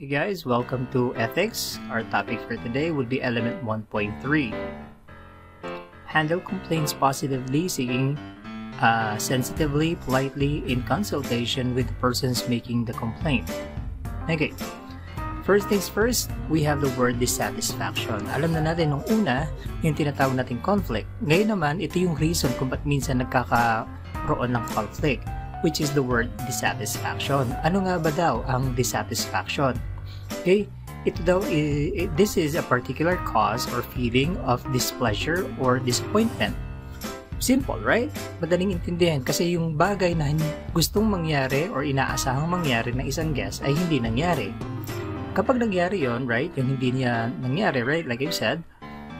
Hey guys, welcome to Ethics. Our topic for today would be element 1.3. Handle complaints positively, seeking sensitively, politely, in consultation with the persons making the complaint. Okay, first things first, we have the word dissatisfaction. Alam na natin nung una, yung tinatawag nating conflict. Ngayon naman, ito yung reason kung ba't minsan nagkakaroon ng conflict, which is the word dissatisfaction. Ano nga ba daw ang dissatisfaction? Okay, this is a particular cause or feeling of displeasure or disappointment. Simple, right? Madaling intindihan kasi yung bagay na gustong mangyari or inaasahang mangyari ng isang guest ay hindi nangyari. Kapag nangyari yon, right, yung hindi niya nangyari, right, like I said,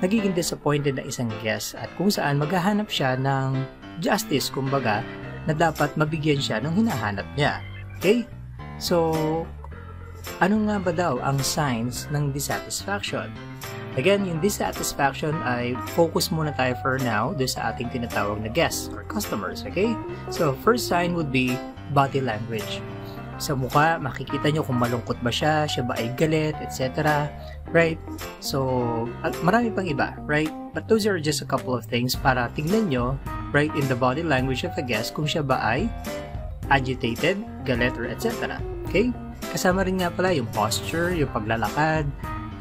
nagiging disappointed na isang guest at kung saan maghahanap siya ng justice, kumbaga, na dapat mabigyan siya ng hinahanap niya. Okay? So, ano nga ba daw ang signs ng dissatisfaction? Again, yung dissatisfaction ay focus muna tayo for now doon sa ating tinatawag na guests or customers, okay? So, first sign would be body language. Sa mukha, makikita nyo kung malungkot ba siya ba ay galit, etc. Right? So, marami pang iba, right? But those are just a couple of things para tignan nyo, right, in the body language of a guest kung siya ba ay agitated, galit, or etc. Okay? Kasama rin nga pala yung posture, yung paglalakad,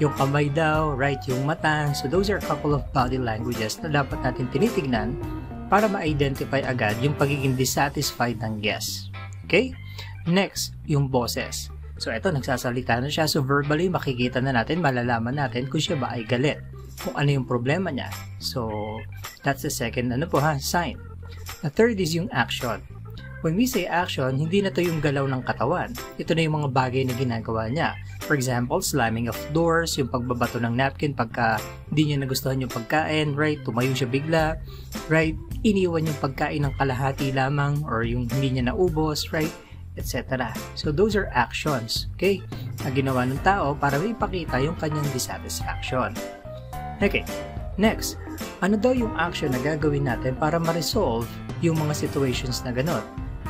yung kamay daw, right, yung mata. So those are a couple of body languages na dapat natin tinitignan para ma-identify agad yung pagiging dissatisfied ng guest. Okay? Next, yung boses. So ito, nagsasalita na siya. So verbally, makikita na natin, malalaman natin kung siya ba ay galit. Kung ano yung problema niya. So that's the second, sign. The third is yung action. When we say action, hindi na to yung galaw ng katawan. Ito na yung mga bagay na ginagawa niya. For example, slamming of doors, yung pagbabato ng napkin pagka hindi niya nagustuhan yung pagkain, right? Tumayo siya bigla, right? Iniwan yung pagkain ng kalahati lamang or yung hindi niya naubos, right? Etc. So those are actions, okay? Na ginawa ng tao para maipakita yung kanyang dissatisfaction. Okay, next, ano daw yung action na gagawin natin para ma-resolve yung mga situations na ganun?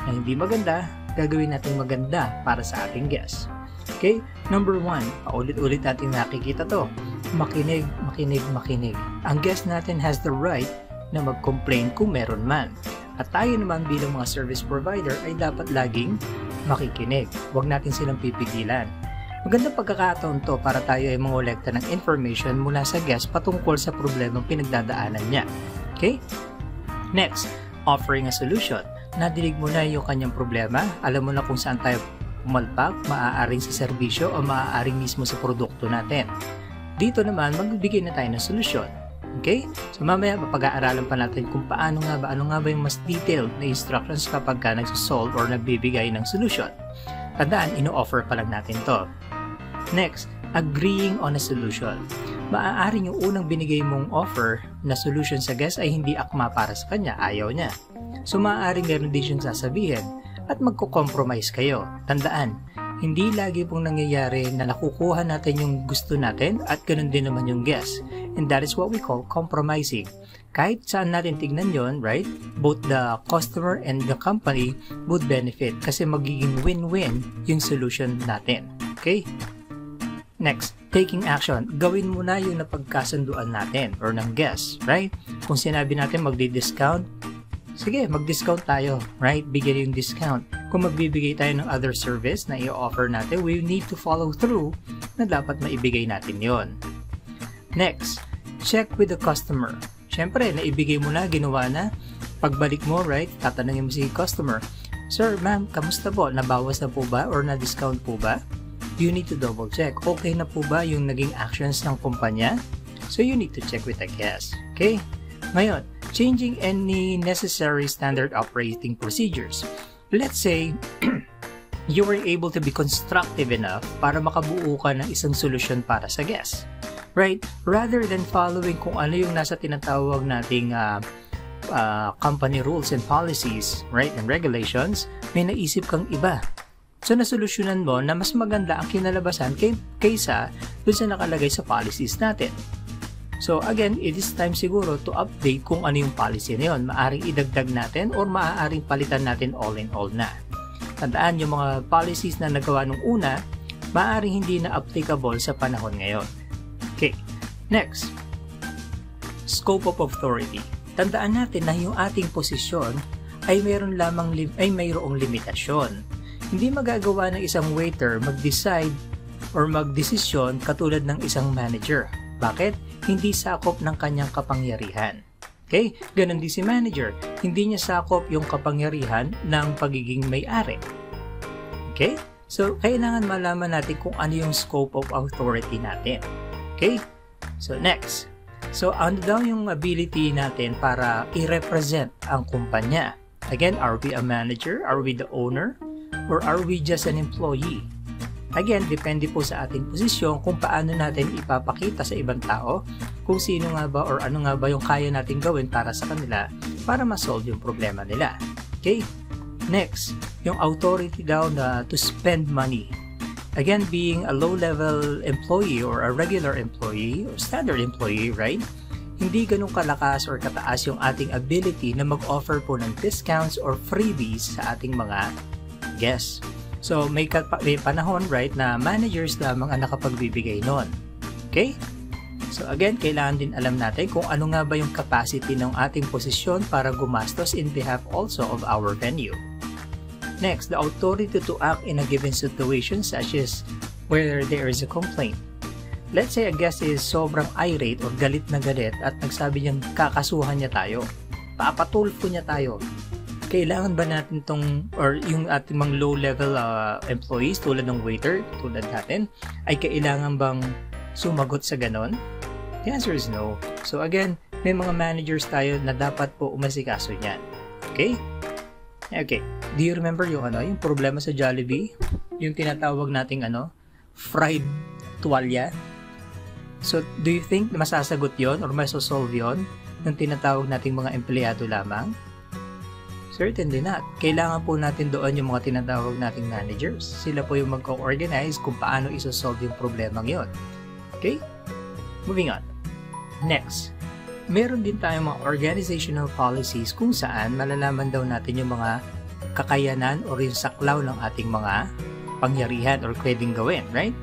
Na hindi maganda, gagawin natin maganda para sa ating guest. Okay? Number 1, paulit-ulit natin nakikita to. Makinig, makinig, makinig. Ang guest natin has the right na mag-complain kung meron man. At tayo naman bilang mga service provider ay dapat laging makikinig. Huwag natin silang pipigilan. Magandang pagkakataon to para tayo ay mangolekta ng information mula sa guest patungkol sa problemang pinagdadaanan niya. Okay? Next, offering a solution. Nadinig mo na yung kanyang problema, alam mo na kung saan tayo pumalpak, maaaring sa serbisyo o maaaring mismo sa produkto natin. Dito naman, magbibigay na tayo ng solusyon. Okay? So mamaya, mapag-aaralan pa natin kung ano nga ba yung mas detailed na instructions kapag ka nagsosolve or nagbibigay ng solution. Tandaan, ino-offer pa lang natin to. Next, agreeing on a solution. Maaaring yung unang binigay mong offer na solution sa guest ay hindi akma para sa kanya, ayaw niya. So maaaring meron din siyang sasabihin at magko-compromise kayo. Tandaan, hindi lagi pong nangyayari na nakukuha natin yung gusto natin at ganun din naman yung guest. And that is what we call compromising. Kahit saan natin tignan yon, right? Both the customer and the company would benefit kasi magiging win-win yung solution natin. Okay? Next, taking action. Gawin mo na yung napagkasunduan natin or ng guest, right? Kung sinabi natin magdi-discount, sige, mag-discount tayo, right? Bigyan yung discount. Kung magbibigay tayo ng other service na i-offer natin, we need to follow through na dapat maibigay natin yon. Next, check with the customer. Siyempre, naibigay mo na, ginawa na. Pagbalik mo, right? Tatanungin mo si customer, Sir, ma'am, kamusta po? Nabawas na po ba or na-discount po ba? You need to double check. Okay na po ba yung naging actions ng kumpanya? So you need to check with the guest. Okay? Ngayon, changing any necessary standard operating procedures. Let's say, you were able to be constructive enough para makabuo ka ng isang solusyon para sa guest. Right? Rather than following kung ano yung nasa tinatawag nating company rules and policies, right, and regulations, may naisip kang iba. So, nasolusyonan mo na mas maganda ang kinalabasan kaysa dun sa nakalagay sa policies natin. So, again, it is time siguro to update kung ano yung policy na yun. Maaring idagdag natin or maaaring palitan natin all in all na. Tandaan, yung mga policies na nagawa nung una, maaaring hindi na applicable sa panahon ngayon. Okay, next. Scope of authority. Tandaan natin na yung ating posisyon ay mayroong limitasyon. Hindi magagawa ng isang waiter mag-decide or mag-desisyon katulad ng isang manager. Bakit? Hindi sakop ng kanyang kapangyarihan. Okay? Ganon din si manager. Hindi niya sakop yung kapangyarihan ng pagiging may-ari. Okay? So, kailangan malaman natin kung ano yung scope of authority natin. Okay? So, next. So, ano daw yung ability natin para i-represent ang kumpanya? Again, are we a manager? Are we the owner? Or are we just an employee? Again, depende po sa ating posisyon kung paano natin ipapakita sa ibang tao kung sino nga ba or ano nga ba yung kaya natin gawin para sa kanila para ma-solve yung problema nila. Okay? Next, yung authority daw na to spend money. Again, being a low-level employee or a regular employee or standard employee, right? Hindi ganun kalakas or kataas yung ating ability na mag-offer po ng discounts or freebies sa ating mga guests. So, may panahon, right, na managers lamang ang nakapagbibigay nun. Okay? So, again, kailangan din alam natin kung ano nga ba yung capacity ng ating posisyon para gumastos in behalf also of our venue. Next, the authority to act in a given situation such as where there is a complaint. Let's say a guest is sobrang irate or galit na galit at nagsabi niyang kakasuhan niya tayo. Papatulfo niya tayo. Kailangan ba natin yung ating mga low-level employees tulad ng waiter, tulad natin, ay kailangan bang sumagot sa ganon? The answer is no. So again, may mga managers tayo na dapat po umasikaso niyan. Okay? Okay. Do you remember yung problema sa Jollibee? Yung tinatawag nating fried tuwalya? So, do you think masasagot yon or masosolve yon ng tinatawag nating mga empleyado lamang? Certainly not. Kailangan po natin doon yung mga tinatawag nating managers. Sila po yung mag-co-organize kung paano isosolve yung problemang yon. Okay? Moving on. Next. Meron din tayong mga organizational policies kung saan malalaman daw natin yung mga kakayanan o yung saklaw ng ating mga pangyarihan or pwedeng gawin, right?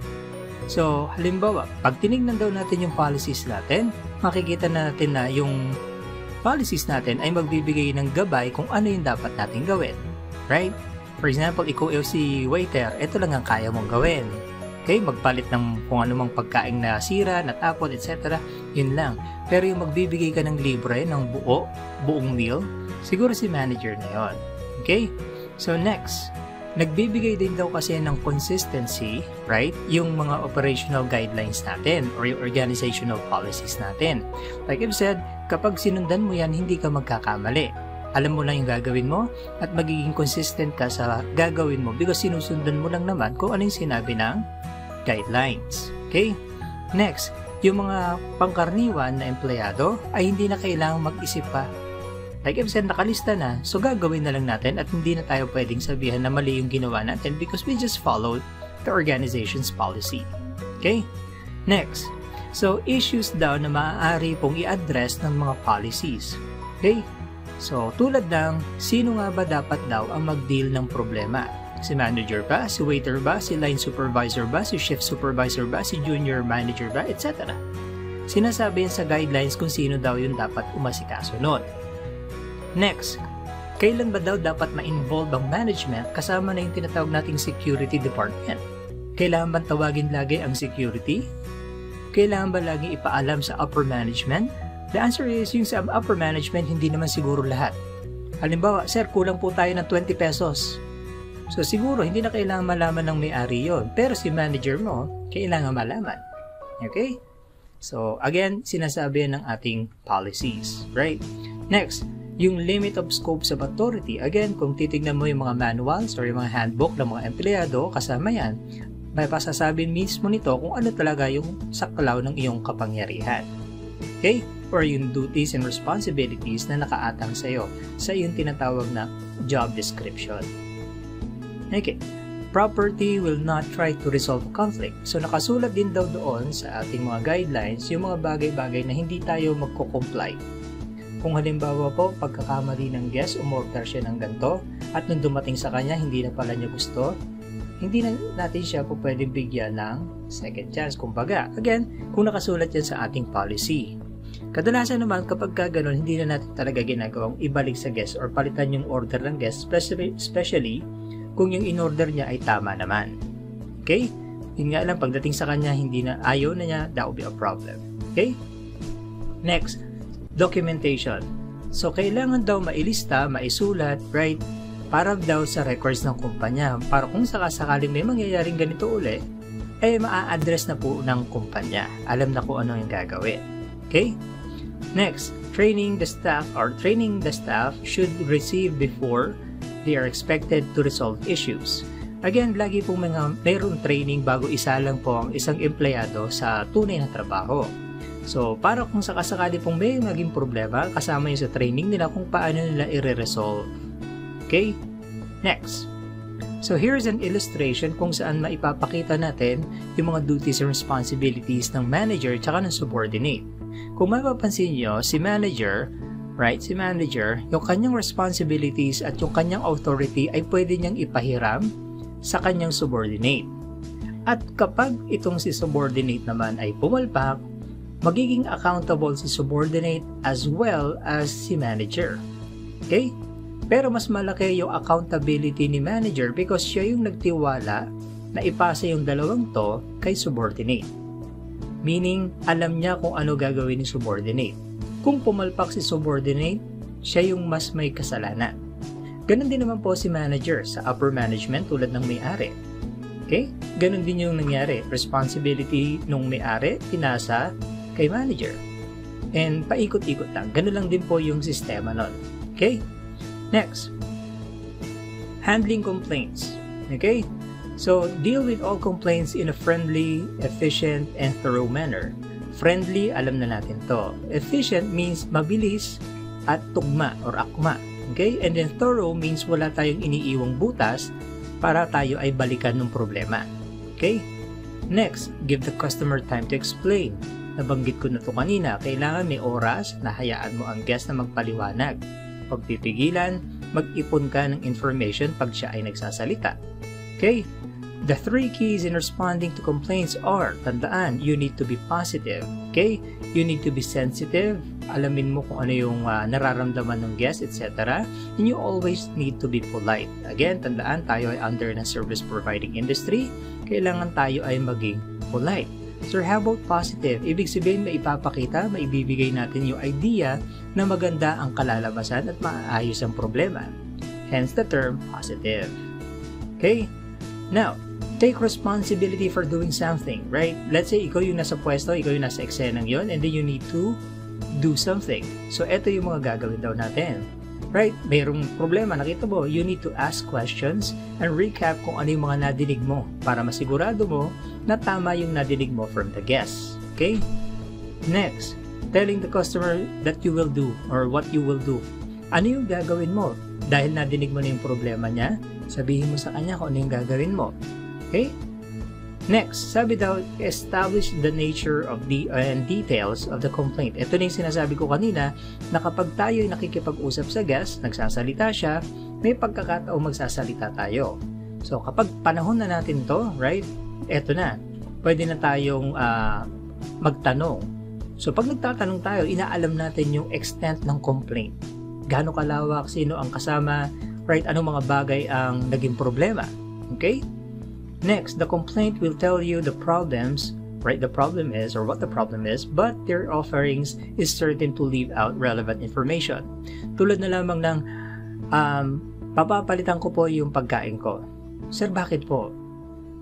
So, halimbawa, pag tinignan daw natin yung policies natin, makikita natin na yung policies natin ay magbibigay ng gabay kung ano yung dapat natin gawin, right? For example, ikaw si waiter, ito lang ang kaya mong gawin. Okay, magpalit ng kung anumang pagkain na sira, natapon, etc. Yun lang. Pero yung magbibigay ka ng libre ng buong meal, siguro si manager na yon. Okay? So next, nagbibigay din daw kasi ng consistency, right? Yung mga operational guidelines natin or yung organizational policies natin. Like I've said, kapag sinundan mo yan, hindi ka magkakamali. Alam mo lang yung gagawin mo at magiging consistent ka sa gagawin mo because sinusundan mo lang naman kung ano yung sinabi ng guidelines. Okay? Next, yung mga pangkaraniwan na empleyado ay hindi na kailangang mag-isip pa. Like I've said, nakalista na, so gagawin na lang natin at hindi na tayo pwedeng sabihan na mali yung ginawa natin because we just followed the organization's policy. Okay? Next, so issues daw na maaari pong i-address ng mga policies. Okay? So, tulad ng, sino nga ba dapat daw ang mag-deal ng problema? Si manager ba? Si waiter ba? Si line supervisor ba? Si shift supervisor ba? Si junior manager ba? Etc. Sinasabi yan sa guidelines kung sino daw yung dapat umasikaso nun. Next, kailan ba daw dapat ma-involve ang management kasama na yung tinatawag nating security department? Kailangan ba tawagin lagi ang security? Kailangan ba lagi ipaalam sa upper management? The answer is, yung sa upper management, hindi naman siguro lahat. Halimbawa, sir, kulang po tayo ng 20 pesos. So siguro, hindi na kailangan malaman ng may-ari yon. Pero si manager mo, kailangan malaman. Okay? So again, sinasabi ng ating policies. Right? Next, yung limit of scopes of authority. Again, kung titignan mo yung mga manuals or yung mga handbook ng mga empleyado, kasama yan, may pasasabi mismo nito kung ano talaga yung saklaw ng iyong kapangyarihan. Okay? Or yung duties and responsibilities na nakaatang sa iyo sa iyong tinatawag na job description. Okay. Property will not try to resolve conflict. So nakasulat din daw doon sa ating mga guidelines yung mga bagay-bagay na hindi tayo magko-comply. Kung halimbawa po, pagkakamali ng guest, umorder siya ng ganito at nung dumating sa kanya, hindi na pala niya gusto, hindi na natin siya po pwedeng bigyan ng second chance. Kumbaga, again, kung nakasulat yan sa ating policy. Kadalasan naman kapag gano'n, hindi na natin talaga ginagawang ibalik sa guest or palitan yung order ng guest, especially kung yung in-order niya ay tama naman. Okay? Yun nga lang, pagdating sa kanya, hindi na ayaw na niya, that will be a problem. Okay? Next, documentation. So, kailangan daw mailista, maisulat, right? Para daw sa records ng kumpanya. Para kung sakasakaling may mangyayaring ganito uli, maa-address na po ng kumpanya. Alam na kung ano yung gagawin. Okay? Next, training the staff should receive before they are expected to resolve issues. Again, lagi pong mayroong training bago isa lang po ang isang empleyado sa tunay na trabaho. So, para kung sakasakali pong may maging problema, kasama yun sa training nila kung paano nila i-resolve. Okay? Next. So, here's an illustration kung saan maipapakita natin yung mga duties and responsibilities ng manager tsaka ng subordinate. Kung mapapansin nyo, si manager, yung kanyang responsibilities at yung kanyang authority ay pwede niyang ipahiram sa kanyang subordinate. At kapag itong si subordinate naman ay pumalpak, magiging accountable si subordinate as well as si manager. Okay? Pero mas malaki yung accountability ni manager because siya yung nagtiwala na ipasa yung dalawang to kay subordinate. Meaning, alam niya kung ano gagawin ni subordinate. Kung pumalpak si subordinate, siya yung mas may kasalanan. Ganon din naman po si manager sa upper management tulad ng may-ari. Okay? Ganon din yung nangyari. Responsibility nung may-ari, pinasa kay manager. And paikot-ikot lang. Ganon lang din po yung sistema nun. Okay? Next. Handling complaints. Okay? So, deal with all complaints in a friendly, efficient, and thorough manner. Friendly, alam na natin to. Efficient means mabilis at tugma or akma. Okay? And then thorough means wala tayong iniiwang butas para tayo ay balikan ng problema. Okay? Next, give the customer time to explain. Nabanggit ko na to kanina, kailangan may oras na hayaan mo ang guest na magpaliwanag. Pagpipigilan, mag-ipon ka ng information pag siya ay nagsasalita. Okay? The 3 keys in responding to complaints are, tandaan, you need to be positive. Okay? You need to be sensitive. Alamin mo kung ano yung nararamdaman ng guest, etc. And you always need to be polite. Again, tandaan, tayo ay under na service providing industry. Kailangan tayo ay maging polite. So, how about positive? Ibig sabihin, maipapakita, maibibigay natin yung idea na maganda ang kalalabasan at maayos ang problema. Hence the term positive. Okay? Now, take responsibility for doing something, right? Let's say, ikaw yung nasa pwesto, ikaw yung nasa eksenang yon, and then you need to do something. So, eto yung mga gagawin daw natin. Right? Mayroong problema, nakita mo, you need to ask questions and recap kung ano yung mga nadinig mo para masigurado mo na tama yung nadinig mo from the guests. Okay? Next, telling the customer that you will do or what you will do. Ano yung gagawin mo? Dahil nadinig mo na yung problema niya, sabihin mo sa kanya kung ano yung gagawin mo. Okay? Next, sabi daw, establish the nature of and details of the complaint. Ito na yung sinasabi ko kanina na kapag tayo ay nakikipag-usap sa guest, nagsasalita siya, may pagkakataong magsasalita tayo. So, kapag panahon na natin to, right, eto na, pwede na tayong magtanong. So, pag nagtatanong tayo, inaalam natin yung extent ng complaint. Gaano kalawak, sino ang kasama, right, anong mga bagay ang naging problema. Okay? Next, the complaint will tell you the problems, right, the problem is or what the problem is, but their offerings is certain to leave out relevant information. Tulad na lamang ng papapalitan ko po yung pagkain ko. Sir, bakit po?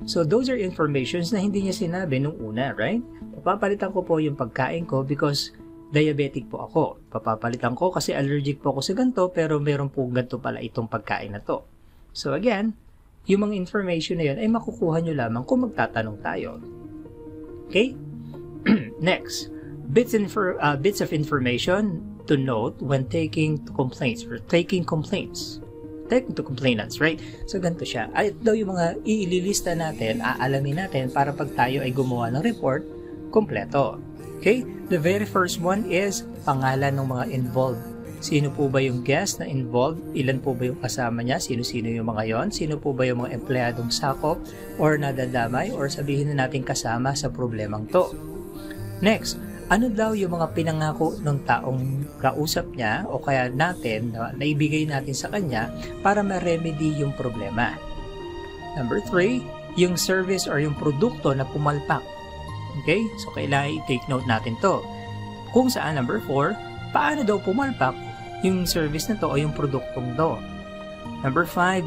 So those are informations na hindi niya sinabi nung una, right? Papapalitan ko po yung pagkain ko because diabetic po ako. Papapalitan ko kasi allergic po ako sa ganito pero meron po ganito pala itong pagkain na to. So again, yung mga information na yun ay makukuha nyo lamang kung magtatanong tayo. Okay? Next, bits of information to note when taking to complaints or taking to complainants, right? So, ganito siya. Ay, ito daw yung mga iililista natin, aalamin natin para pag tayo ay gumawa ng report, kompleto. Okay? The very first one is pangalan ng mga involved Sino po ba yung guest na involved? Ilan po ba yung kasama niya? Sino-sino yung mga yon? Sino po ba yung mga empleyadong sakop or nadadamay or sabihin na natin kasama sa problemang to? Next, ano daw yung mga pinangako ng taong kausap niya o kaya natin na ibigay natin sa kanya para ma-remedy yung problema? Number 3, yung service or yung produkto na pumalpak. Okay? So, kailangan i-take note natin to. Kung saan, number 4, paano daw pumalpak yung service na to o yung produktong to. Number 5,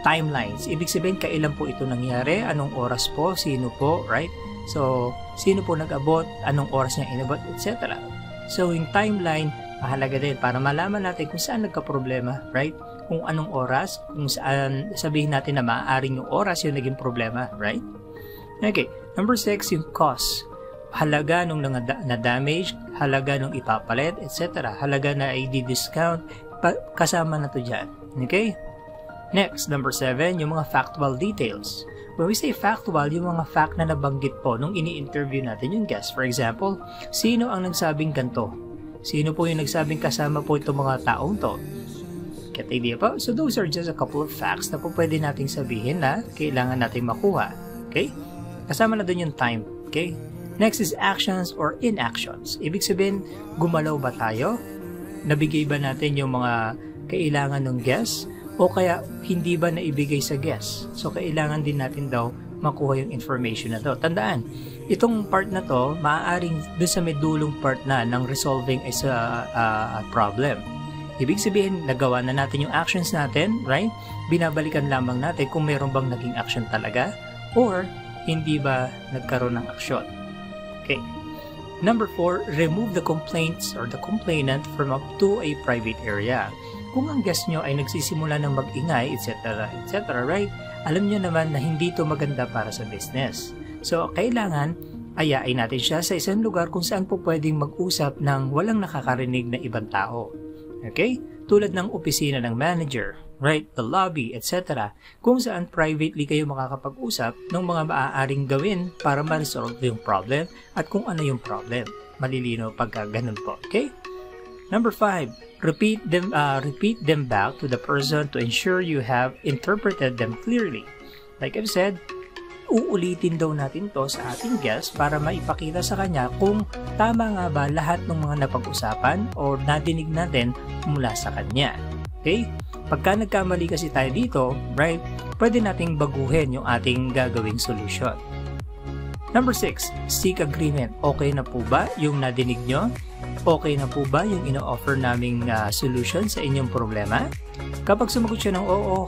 timelines. Ibig sabihin, kailan po ito nangyari, anong oras po, sino po, right? So, sino po nag-abot, anong oras niya inabot, etc. So, yung timeline, mahalaga din para malaman natin kung saan nagka-problema, right? Kung anong oras, kung saan sabihin natin na maaaring yung oras yung naging problema, right? Okay. Number 6, yung cost. Halaga nung na-damage, halaga nung ipapalit, etc. Halaga na i-discount, kasama na to dyan. Okay? Next, number 7, yung mga factual details. When we say factual, yung mga fact na nabanggit po nung ini-interview natin yung guest. For example, sino ang nagsabing ganito? Sino po yung nagsabing kasama po itong mga taong to? Get the idea po? So those are just a couple of facts na po pwede nating sabihin na kailangan nating makuha. Okay? Kasama na dun yung time. Okay? Next is actions or inactions. Ibig sabihin, gumalaw ba tayo? Nabigay ba natin yung mga kailangan ng guest? O kaya hindi ba naibigay sa guest? So, kailangan din natin daw makuha yung information na to. Tandaan, itong part na to, maaaring doon sa may dulong part na ng resolving is a problem. Ibig sabihin, nagawa na natin yung actions natin, right? Binabalikan lamang natin kung mayroon bang naging action talaga or hindi ba nagkaroon ng aksyon. Okay. Number 4, remove the complaints or the complainant from up to a private area. Kung ang guest nyo ay nagsisimula ng mag-ingay, etc., etc., right? Alam nyo naman na hindi ito maganda para sa business. So, kailangan ayain natin siya sa isang lugar kung saan po pwedeng mag-usap ng walang nakakarinig na ibang tao. Okay? Tulad ng opisina ng manager, right? The lobby, etc. Kung saan privately kayo makakapag-usap ng mga maaaring gawin para ma-resolve yung problem at kung ano yung problem. Malilino pagka ganun po. Okay? Number 5, repeat them back to the person to ensure you have interpreted them clearly. Like I've said, uulitin daw natin to sa ating guest para maipakita sa kanya kung tama nga ba lahat ng mga napag-usapan o nadinig natin mula sa kanya. Okay? Pagka nagkamali kasi tayo dito, right, pwede nating baguhin yung ating gagawing solution. Number 6, seek agreement. Okay na po ba yung nadinig nyo? Okay na po ba yung ino-offer naming solution sa inyong problema? Kapag sumagot siya ng oo,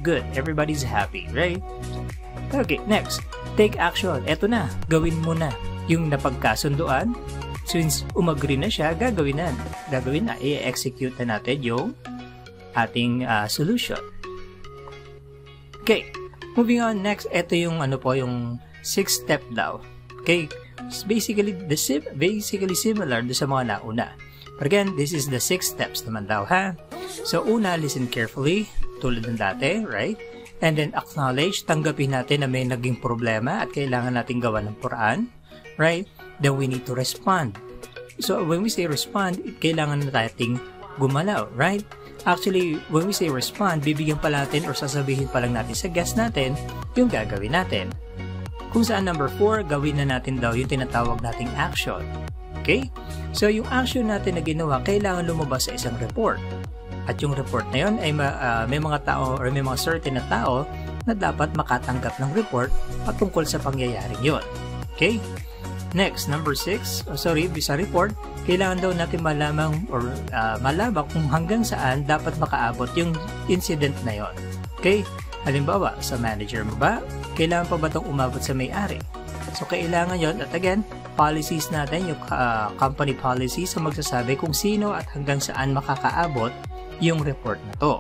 good. Everybody's happy, right? Okay, next. Take action. Eto na. Gawin mo na yung napagkasunduan. Since umagree na siya, gagawin na. I-execute na natin yung ating solution. Okay. Moving on. Next, eto yung yung 6th step daw. Okay. It's basically similar do sa mga nauna. But again, this is the 6 steps naman daw, ha? So, una, listen carefully. Tulad ng dati, right? And then acknowledge, tanggapin natin na may naging problema at kailangan natin gawa ng paraan, right? Then we need to respond. So when we say respond, kailangan na nating gumalaw, right? Actually, when we say respond, bibigyan pa natin or sasabihin pa lang natin sa guest natin yung gagawin natin. Kung saan number 4, gawin na natin daw yung tinatawag nating action. Okay? So yung action natin na ginawa, kailangan lumabas sa isang report. At yung report na yun ay may mga tao or may mga certain na tao na dapat makatanggap ng report patungkol sa pangyayaring yun. Okay? Next, number 6, sa report, kailangan daw natin malaman kung hanggang saan dapat makaabot yung incident na yun. Okay? Halimbawa, sa manager mo ba? Kailangan pa ba itong umabot sa may-ari? So, kailangan yun. At again, policies natin, yung company policies, so magsasabi kung sino at hanggang saan makakaabot yung report na to.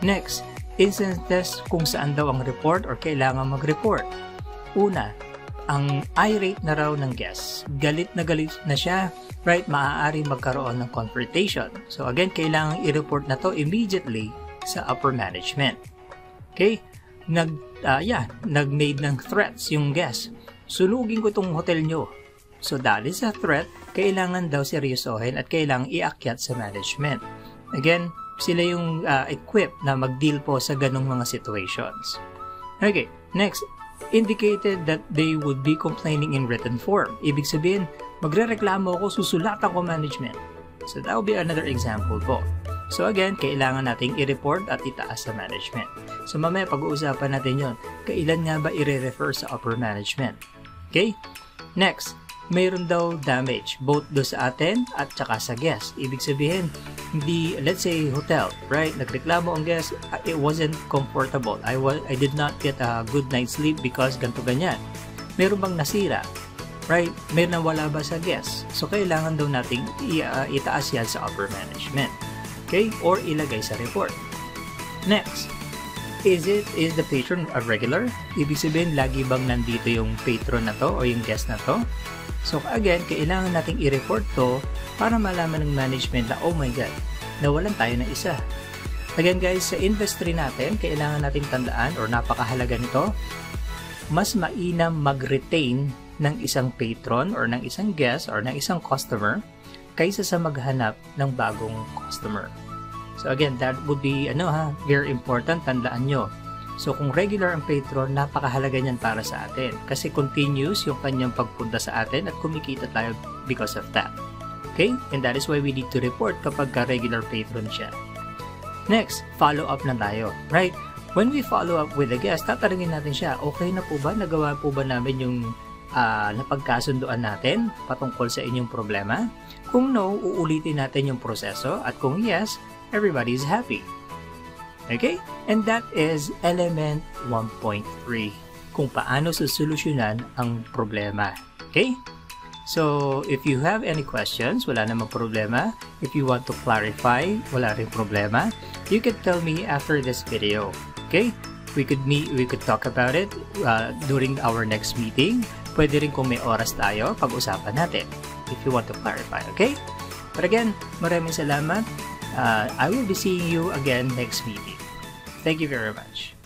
Next, instances kung saan daw ang report or kailangan mag-report. Una, ang irate na raw ng guest. Galit na siya, right? Maaari magkaroon ng confrontation. So again, kailangan i-report na to immediately sa upper management. Okay? Nag-made ng threats yung guest. Sulugin ko tong hotel nyo. So that is a threat, kailangan daw seryosohin at kailangan iakyat sa management. Again, sila yung equipped na mag-deal po sa ganong mga situations. Okay, next, indicated that they would be complaining in written form. Ibig sabihin, magre-reklamo ako, susulatan ko management. So that will be another example po. So again, kailangan nating i-report at itaas sa management. So mamaya pag-uusapan natin yon. Kailan nga ba i-refer sa upper management? Okay? Next, mayroon daw damage both do sa atin at saka sa guest. Ibig sabihin, hindi, let's say hotel, right? Nagreklamo ang guest, it wasn't comfortable. I did not get a good night's sleep because ganto ganyan. Meron bang nasira? Right? Meron na wala ba sa guest? So kailangan daw nating itaas yan sa upper management. Okay? Or ilagay sa report. Next, is the patron a regular? Ibig sabihin, lagi bang nandito yung patron na to o yung guest na to? So again, kailangan nating i-report to para malaman ng management na, oh my God, nawalan tayo ng isa. Again guys, sa industry natin, kailangan nating tandaan or napakahalaga nito, mas mainam mag-retain ng isang patron or ng isang guest or ng isang customer kaysa sa maghanap ng bagong customer. So again, that would be very important, tandaan nyo. So kung regular ang patron, napakahalaga niyan para sa atin kasi continuous yung kanyang pagpunta sa atin at kumikita tayo because of that. Okay? And that is why we need to report kapag regular patron siya. Next, follow up na tayo. Right? When we follow up with the guest, tatanungin natin siya, okay na po ba? Nagawa po ba namin yung napagkasunduan natin patungkol sa inyong problema? Kung no, uulitin natin yung proseso at kung yes, everybody is happy. Okay? And that is element 1.3, kung paano susolusyonan ang problema. Okay? So, if you have any questions, wala namang problema. If you want to clarify, wala rin problema. You can tell me after this video. Okay? We could talk about it during our next meeting. Pwede rin kung may oras tayo, pag-usapan natin if you want to clarify. Okay? But again, maraming salamat. I will be seeing you again next meeting. Thank you very much.